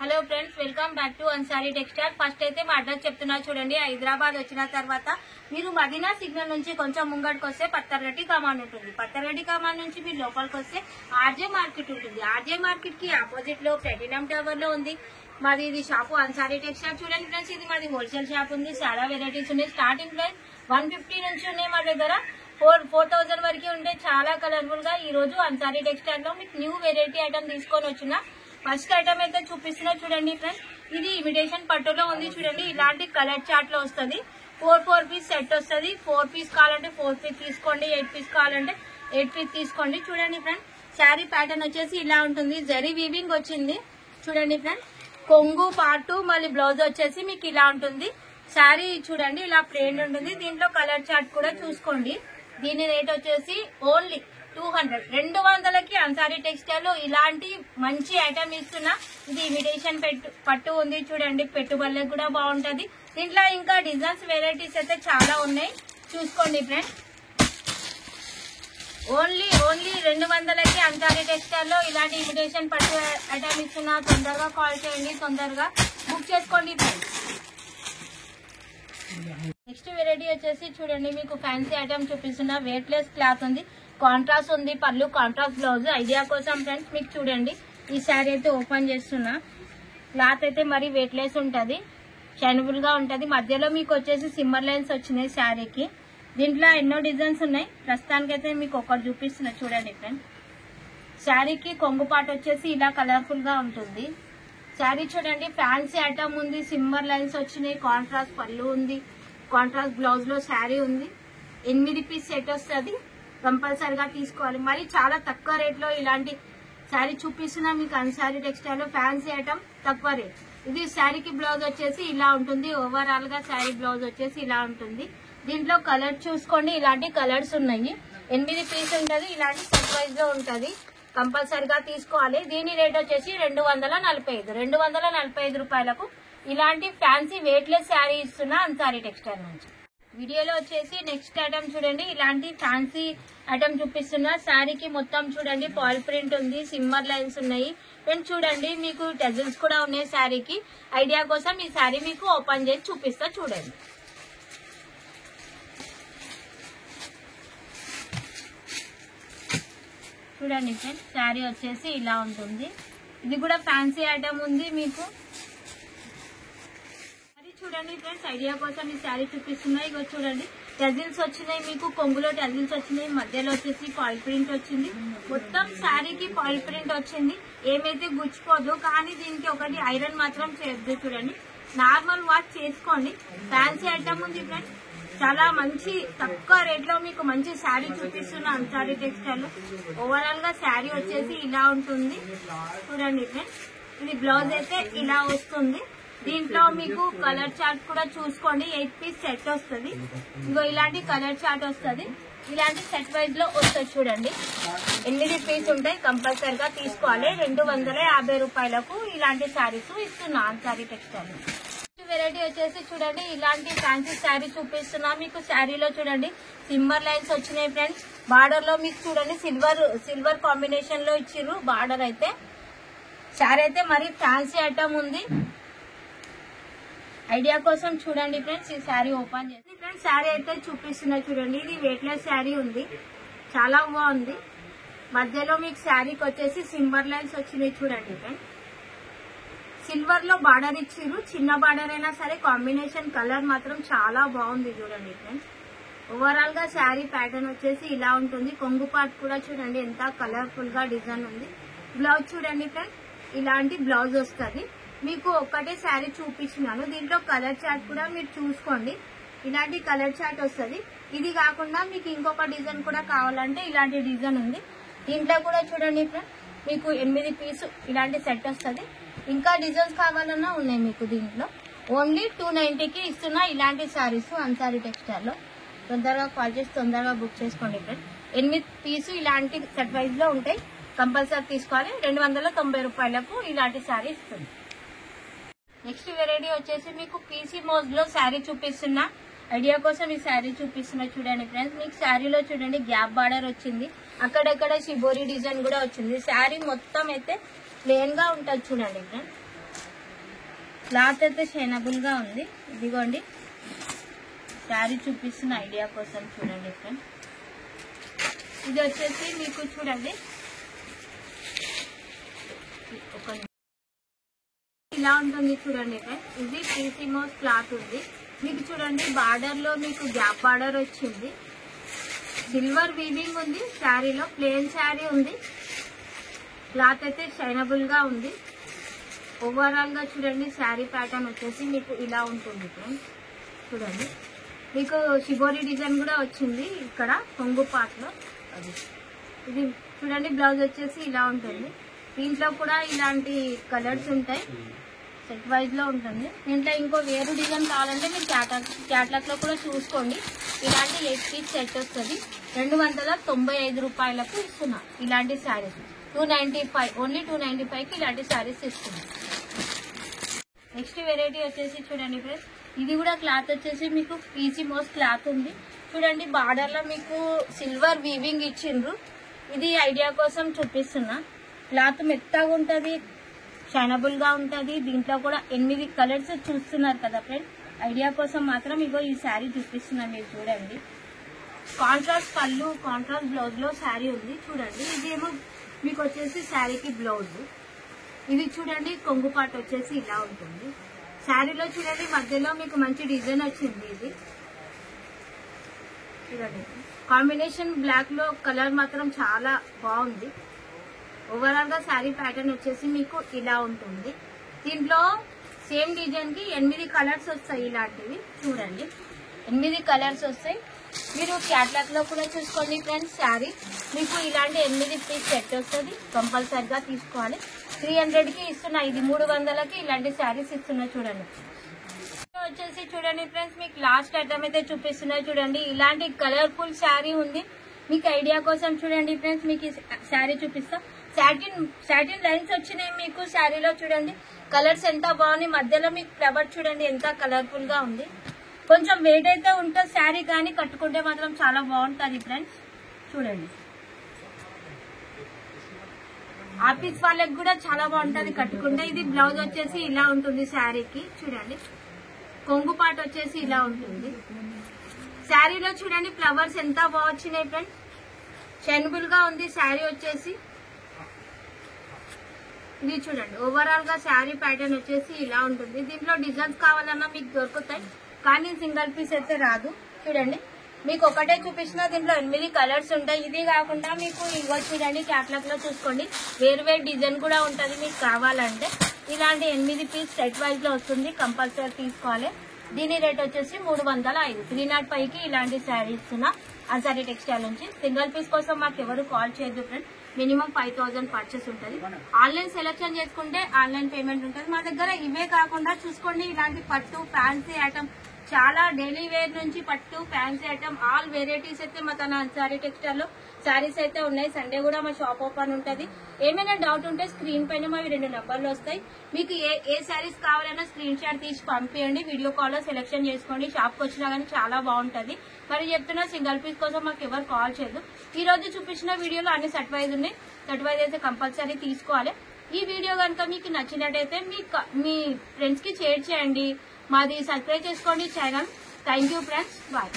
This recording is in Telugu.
Hello friends, welcome back to Ansari textile. First అయితే మా అడ్రస్ చెప్తున్నా చూడండి. హైదరాబాద్ వచ్చిన తర్వాత మీరు మదీనా సిగ్నల్ నుంచి కొంచెం ముంగడికి వస్తే పత్తర్గడ్డి కమాన్ ఉంటుంది. పత్తర్గడ్డి కమాన్ నుంచి మీరు లోపలికి వస్తే ఆర్జే మార్కెట్ ఉంటుంది. ఆర్జే మార్కెట్ కి ఆపోజిట్ లో ప్లాటినం టవర్ లో ఉంది మాది ఇది షాపు అన్సారీ టెక్స్టైల్. చూడండి ఫ్రెండ్స్, ఇది మాది హోల్సేల్ షాప్ ఉంది. చాలా వెరైటీస్ ఉన్నాయి. స్టార్టింగ్ ప్రైస్ 150 నుంచి ఉన్నాయి మా దగ్గర. 4,000 వరకు ఉంటే చాలా కలర్ఫుల్ గా ఈ రోజు అన్సారీ టెక్స్టైల్ లో మీకు న్యూ వెరైటీ ఐటమ్ తీసుకొని వచ్చిన. ఫస్ట్ ఐటమ్ అయితే చూపిస్తున్నా చూడండి ఫ్రెండ్స్. ఇది ఇమిటేషన్ పట్టులో ఉంది చూడండి. ఇలాంటి కలర్ చార్ట్ లో వస్తుంది. 4 పీస్ సెట్ వస్తుంది. 4 పీస్ కావాలంటే 4 పీస్ తీసుకోండి, 8 పీస్ కావాలంటే 8 పీస్ తీసుకోండి. చూడండి ఫ్రెండ్స్, శారీ ప్యాటర్న్ వచ్చేసి ఇలా ఉంటుంది. జరీ వీవింగ్ వచ్చింది చూడండి ఫ్రెండ్స్. కొంగు పార్ట్ మళ్ళీ బ్లౌజ్ వచ్చేసి మీకు ఇలా ఉంటుంది. శారీ చూడండి ఇలా ప్లెయిన్ ఉంటుంది. దీంట్లో కలర్ చార్ట్ కూడా చూసుకోండి. దీని రేట్ వచ్చేసి ఓన్లీ 200కి అన్సారీ టెక్స్టైల్ లో ఇలాంటి మంచి ఐటమ్ ఇస్తున్నా. ఇది ఇమిటేషన్ పట్టు ఉంది చూడండి. పెట్టుబడులకు కూడా బాగుంటది. దీంట్లో ఇంకా డిజైన్స్ వెరైటీస్ అయితే చాలా ఉన్నాయి, చూసుకోండి ఫ్రెండ్స్. ఓన్లీ 200కి అన్సారీ టెక్స్టైల్ లో ఇలాంటి ఇమిటేషన్ పట్టు ఐటమ్ ఇస్తున్నా. తొందరగా కాల్ చేయండి, తొందరగా బుక్ చేసుకోండి ఫ్రెండ్స్. నెక్స్ట్ వెరైటీ వచ్చేసి చూడండి, మీకు ఫ్యాన్సీ ఐటమ్ చూపిస్తున్నా. వెయిట్ లెస్ క్లాత్ ఉంది, కాంట్రాస్ట్ ఉంది, పళ్ళు కాంట్రాస్ట్ బ్లౌజ్. ఐడియా కోసం ఫ్రెండ్స్ మీకు చూడండి, ఈ శారీ అయితే ఓపెన్ చేస్తున్నా. క్లాత్ అయితే మరి వెయిట్ లెస్ ఉంటుంది, షైనబుల్ గా ఉంటది. మధ్యలో మీకు వచ్చేసి సిమ్మర్ లైన్స్ వచ్చినాయి శారీకి. దీంట్లో ఎన్నో డిజైన్స్ ఉన్నాయి. ప్రస్తుతానికి అయితే మీకు ఒకటి చూపిస్తున్నా చూడండి ఫ్రెండ్స్. శారీకి కొంగు పాట వచ్చేసి ఇలా కలర్ఫుల్ గా ఉంటుంది. శారీ చూడండి, ఫ్యాన్సీ ఐటమ్ ఉంది, సిమ్మర్ లైన్స్ వచ్చినాయి, కాంట్రాస్ట్ పళ్ళు ఉంది, కాంట్రాస్ట్ బ్లౌజ్ లో శారీ ఉంది. 8 పీస్ సెట్ వస్తుంది. కంపల్సరిగా తీసుకోవాలి. మరి చాలా తక్కువ రేట్ లో ఇలాంటి శారీ చూపిస్తున్నా మీకు అన్సారీ టెక్స్టైల్ లో. ఫ్యాన్సీ ఐటమ్ తక్కువ రేట్. ఇది శారీకి బ్లౌజ్ వచ్చేసి ఇలా ఉంటుంది. ఓవరాల్ గా శారీ బ్లౌజ్ వచ్చేసి ఇలా ఉంటుంది. దీంట్లో కలర్ చూసుకోండి, ఇలాంటి కలర్స్ ఉన్నాయి. 8 పీస్ ఉంటుంది. ఇలాంటి సెట్ వైజ్ లో ఉంటది. కంపల్సరిగా తీసుకోవాలి. దీని రేట్ వచ్చేసి 245 రూపాయలకు ఇలాంటి ఫ్యాన్సీ వెయిట్లెస్ శారీ ఇస్తున్నా అన్సారీ టెక్స్టైల్ నుంచి. వీడియోలో వచ్చేసి నెక్స్ట్ ఐటమ్ చూడండి. ఇలాంటి ఫ్యాన్సీ ఐటమ్ చూపిస్తున్నా. శారీకి మొత్తం చూడండి పాల్ ప్రింట్ ఉంది, సిమ్మర్ లైన్స్ ఉన్నాయి. ఫ్రెండ్స్ చూడండి, మీకు టెజిల్స్ కూడా ఉన్నాయి శారీకి. ఐడియా కోసం ఈ శారీ మీకు ఓపెన్ చేసి చూపిస్తా చూడండి. చూడండి ఫ్రెండ్స్, శారీ వచ్చేసి ఇలా ఉంటుంది. ఇది కూడా ఫ్యాన్సీ ఐటమ్ ఉంది మీకు. చూడండి ఫ్రెండ్స్, ఐడియా కోసం ఈ శారీ చూపిస్తున్నాయి. ఇగో చూడండి, టజిల్స్ వచ్చినాయి మీకు. కొంగులో టజిల్స్ వచ్చినాయి. మధ్యలో వచ్చేసి పాల్ ప్రింట్ వచ్చింది. మొత్తం శారీకి పాల్ ప్రింట్ వచ్చింది. ఏమైతే గుచ్చిపోదు, కానీ దీనికి ఒకటి ఐరన్ మాత్రం చేయొద్దు. చూడండి, నార్మల్ వాష్ చేసుకోండి. ఫ్యాన్సీ ఐటమ్ ఉంది ఫ్రెండ్స్. చాలా మంచి తక్కువ రేట్ లో మీకు మంచి శారీ చూపిస్తున్నా అన్సారీ టెక్స్టైల్. ఓవరాల్ గా శారీ వచ్చేసి ఇలా ఉంటుంది చూడండి ఫ్రెండ్స్. ఇది బ్లౌజ్ అయితే ఇలా వస్తుంది. దీంట్లో మీకు కలర్ చార్ట్ కూడా చూసుకోండి. 8 పీస్ సెట్ వస్తుంది. ఇంకో ఇలాంటి కలర్ చార్ట్ వస్తుంది. ఇలాంటి సెట్ వైజ్ లో వస్తుంది చూడండి. 8 పీస్ ఉంటాయి. కంపల్సరిగా తీసుకోవాలి. 250 రూపాయలకు ఇలాంటి శారీస్ ఇస్తున్నా అన్సారీ టెక్స్టైల్. వెరైటీ వచ్చేసి చూడండి, ఇలాంటి ఫ్యాన్సీ శారీ చూపిస్తున్నా మీకు. శారీలో చూడండి సిమ్మర్ లైన్స్ వచ్చినాయి ఫ్రెండ్స్. బార్డర్ లో మీకు చూడండి సిల్వర్ కాంబినేషన్ లో ఇచ్చిర్రు బార్డర్ అయితే. శారీ అయితే మరి ఫ్యాన్సీ ఐటమ్ ఉంది. ఐడియా కోసం చూడండి ఫ్రెండ్స్, ఈ శారీ ఓపెన్ చేసి ఫ్రెండ్స్ శారీ అయితే చూపిస్తున్నా చూడండి. ఇది వెయిట్లెస్ శారీ ఉంది, చాలా బాగుంది. మధ్యలో మీకు శారీకి వచ్చేసి సిల్వర్ లైన్స్ వచ్చినాయి చూడండి ఫ్రెండ్స్. సిల్వర్ లో బార్డర్ ఇచ్చిర్రు. చిన్న బార్డర్ అయినా సరే కాంబినేషన్ కలర్ మాత్రం చాలా బాగుంది చూడండి ఫ్రెండ్స్. ఓవరాల్ గా శారీ ప్యాటర్న్ వచ్చేసి ఇలా ఉంటుంది. కొంగు పార్ట్ కూడా చూడండి ఎంత కలర్ఫుల్ గా డిజైన్ ఉంది. బ్లౌజ్ చూడండి ఫ్రెండ్స్, ఇలాంటి బ్లౌజ్ వస్తుంది. మీకు ఒక్కటే శారీ చూపించినాను. దీంట్లో కలర్ చార్ట్ కూడా మీరు చూసుకోండి. ఇలాంటి కలర్ చార్ట్ వస్తుంది. ఇది కాకుండా మీకు ఇంకొక డిజైన్ కూడా కావాలంటే ఇలాంటి డిజైన్ ఉంది. దీంట్లో కూడా చూడండి ఫ్రెండ్స్, మీకు 8 పీస్ ఇలాంటి సెట్ వస్తుంది. ఇంకా డిజైన్స్ కావాలన్నా ఉన్నాయి మీకు. దీంట్లో ఓన్లీ 290కి ఇస్తున్నా ఇలాంటి శారీస్ అన్సారీ టెక్స్టైల్ లో. తొందరగా కాల్ చేసి తొందరగా బుక్ చేసుకోండి ఫ్రెండ్స్. 8 పీసు ఇలాంటి సెట్ వైజ్ లో ఉంటాయి. కంపల్సరీ తీసుకోవాలి. 290 రూపాయలకు ఇలాంటి శారీ ఇస్తుంది. నెక్స్ట్ వెరైటీ వచ్చేసి మీకు పీసీ మోజ్ లో శారీ చూపిస్తున్నా. ఐడియా కోసం ఈ శారీ చూపిస్తున్నా చూడండి ఫ్రెండ్స్. మీకు శారీలో చూడండి గ్యాప్ బార్డర్ వచ్చింది. అక్కడక్కడ షిబోరి డిజైన్ కూడా వచ్చింది. శారీ మొత్తం అయితే ప్లేన్ గా ఉంటుంది చూడండి ఫ్రెండ్స్. క్లాత్ అయితే షైనబుల్ గా ఉంది. ఇదిగోండి శారీ చూపిస్తున్న ఐడియా కోసం చూడండి ఫ్రెండ్స్. ఇది వచ్చేసి మీకు చూడండి ఇలా ఉంటుంది చూడండి ఫ్రెండ్స్. ఇది పీసీమోస్ క్లాత్ ఉంది. మీకు చూడండి బార్డర్ లో మీకు గ్యాప్ బార్డర్ వచ్చింది. సిల్వర్ వీవింగ్ ఉంది శారీలో. ప్లెయిన్ శారీ ఉంది. క్లాత్ అయితే షైనబుల్ గా ఉంది. ఓవరాల్ గా చూడండి శారీ ప్యాటర్న్ వచ్చేసి మీకు ఇలా ఉంటుంది ఫ్రెండ్స్. చూడండి మీకు షిబోరి డిజైన్ కూడా వచ్చింది ఇక్కడ కొంగు పార్ట్ లో. అది ఇది చూడండి బ్లౌజ్ వచ్చేసి ఇలా ఉంటుంది. దీంట్లో కూడా ఇలాంటి కలర్స్ ఉంటాయి. సెట్ వైజ్ లో ఉంటుంది. దీంట్లో ఇంకో వేరు డిజైన్ కావాలంటే మీరు క్యాట్లాగ్ లో కూడా చూసుకోండి. ఇలాంటి 8 పీస్ సెట్ వస్తుంది. 295 రూపాయలకు ఇస్తున్నా ఇలాంటి శారీస్. 295 ఓన్లీ 295 కి ఇలాంటి శారీస్ ఇస్తున్నా. నెక్స్ట్ వెరైటీ వచ్చేసి చూడండి ఫ్రెండ్స్. ఇది కూడా క్లాత్ వచ్చేసి మీకు పీసీమోస్ క్లాత్ ఉంది. చూడండి బార్డర్ లో మీకు సిల్వర్ వీవింగ్ ఇచ్చిండ్రు. ఇది ఐడియా కోసం చూపిస్తున్నా. క్లాత్ మెత్తగా ఉంటది, షైనబుల్ గా ఉంటది. దీంట్లో కూడా 8 కలర్స్ చూస్తున్నారు కదా ఫ్రెండ్స్. ఐడియా కోసం మాత్రం ఇగో ఈ శారీ చూపిస్తున్నా మీరు చూడండి. కాంట్రాస్ట్ పళ్ళు, కాంట్రాస్ట్ బ్లౌజ్ లో శారీ ఉంది చూడండి. ఇదేమో మీకు వచ్చేసి శారీకి బ్లౌజ్. ఇది చూడండి కొంగు పార్ట్ వచ్చేసి ఇలా ఉంటుంది. శారీలో చూడండి మధ్యలో మీకు మంచి డిజైన్ వచ్చింది. ఇది చూడండి కాంబినేషన్ బ్లాక్ లో కలర్ మాత్రం చాలా బాగుంది. ఓవరాల్ గా శారీ ప్యాటర్న్ వచ్చేసి మీకు ఇలా ఉంటుంది. దీంట్లో సేమ్ డిజైన్ కి 8 కలర్స్ వస్తాయి. ఇలాంటివి చూడండి 8 కలర్స్ వస్తాయి. మీరు క్యాట్లాగ్ లో కూడా చూసుకోండి ఫ్రెండ్స్. శారీ మీకు ఇలాంటి 8 పీస్ సెట్ వస్తుంది. కంపల్సరిగా తీసుకోవాలి. 300 కి ఇస్తున్నా. ఇది 300కి ఇలాంటి శారీస్ ఇస్తున్నా చూడండి. వచ్చేసి చూడండి ఫ్రెండ్స్ మీకు లాస్ట్ ఐటమ్ అయితే చూపిస్తున్నా చూడండి. ఇలాంటి కలర్ఫుల్ శారీ ఉంది. మీకు ఐడియా కోసం చూడండి ఫ్రెండ్స్ మీకు శారీ చూపిస్తా. సాటిన్ లైన్స్ వచ్చినాయి మీకు శారీలో. చూడండి కలర్స్ ఎంత బాగున్నాయి. మధ్యలో మీకు ఫ్లవర్ చూడండి ఎంత కలర్ఫుల్ గా ఉంది. కొంచెం వెయిట్ అయితే ఉంటుంది శారీ, కానీ కట్టుకుంటే మాత్రం చాలా బాగుంటుంది ఫ్రెండ్స్. చూడండి ఆఫీస్ వాళ్ళకి కూడా చాలా బాగుంటుంది కట్టుకుంటే. ఇది బ్లౌజ్ వచ్చేసి ఇలా ఉంటుంది శారీకి. చూడండి కొంగు పాట వచ్చేసి ఇలా ఉంటుంది. శారీలో చూడండి ఫ్లవర్స్ ఎంత బాగా వచ్చినాయి ఫ్రెండ్స్. షైనబుల్ గా ఉంది శారీ వచ్చేసి. ఇది చూడండి ఓవరాల్ గా శారీ ప్యాటర్న్ వచ్చేసి ఇలా ఉంటుంది. దీంట్లో డిజైన్స్ కావాలన్నా మీకు దొరుకుతాయి, కానీ సింగిల్ పీస్ అయితే రాదు. చూడండి మీకు ఒకటే చూపించిన దీంట్లో 8 కలర్స్ ఉంటాయి. ఇది కాకుండా మీకు ఇగో చూడండి క్యాట్లాగ్ లో చూసుకోండి వేరు వేరు డిజైన్ కూడా ఉంటుంది. మీకు కావాలంటే ఇలాంటి 8 పీస్ సెట్ వైజ్ లో వస్తుంది. కంపల్సరీ తీసుకోవాలి. దీని రేట్ వచ్చేసి 305. 305 కి ఇలాంటి శారీ ఇస్తున్నా అన్సారీ టెక్స్టైల్ నుంచి. సింగిల్ పీస్ కోసం మాకు ఎవరు కాల్ చేయొద్దు ఫ్రెండ్. మినిమం 5000 పర్చేస్ ఉంటుంది. ఆన్లైన్ సెలెక్షన్ చేసుకుంటే ఆన్లైన్ పేమెంట్ ఉంటుంది. మా దగ్గర ఇవే కాకుండా చూసుకోండి ఇలాంటి పట్టు ఫ్యాన్సీ ఐటమ్ చాలా డైలీ వేర్ నుంచి పట్టు ఫ్యాన్సీ ఐటమ్ ఆల్ వెరైటీస్ అయితే మా తన అన్సారీ టెక్స్టైల్ లో శారీస్ అయితే ఉన్నాయి. సండే కూడా మా షాప్ ఓపెన్ ఉంటుంది. ఏమైనా డౌట్ ఉంటే స్క్రీన్ పైన మావి 2 నెంబర్లు వస్తాయి. మీకు ఏ శారీస్ కావాలన్నా స్క్రీన్ షాట్ తీసి పంపించండి. వీడియో కాల్ లో సెలెక్షన్ చేసుకోండి. షాప్ కి వచ్చినా కానీ చాలా బాగుంటది. మరి చెప్తున్నా సింగిల్ పీస్ కోసం మాకు ఎవరు కాల్ చేయదు. ఈ రోజు చూపించిన వీడియోలో అన్ని సెట్ వైజ్ ఉన్నాయి. సెట్ వైజ్ అయితే కంపల్సరీ తీసుకోవాలి. ఈ వీడియో కనుక మీకు నచ్చినట్టయితే మీ ఫ్రెండ్స్ కి షేర్ చేయండి. మాది సబ్స్క్రైబ్ చేసుకోండి channel. Thank you friends. Bye.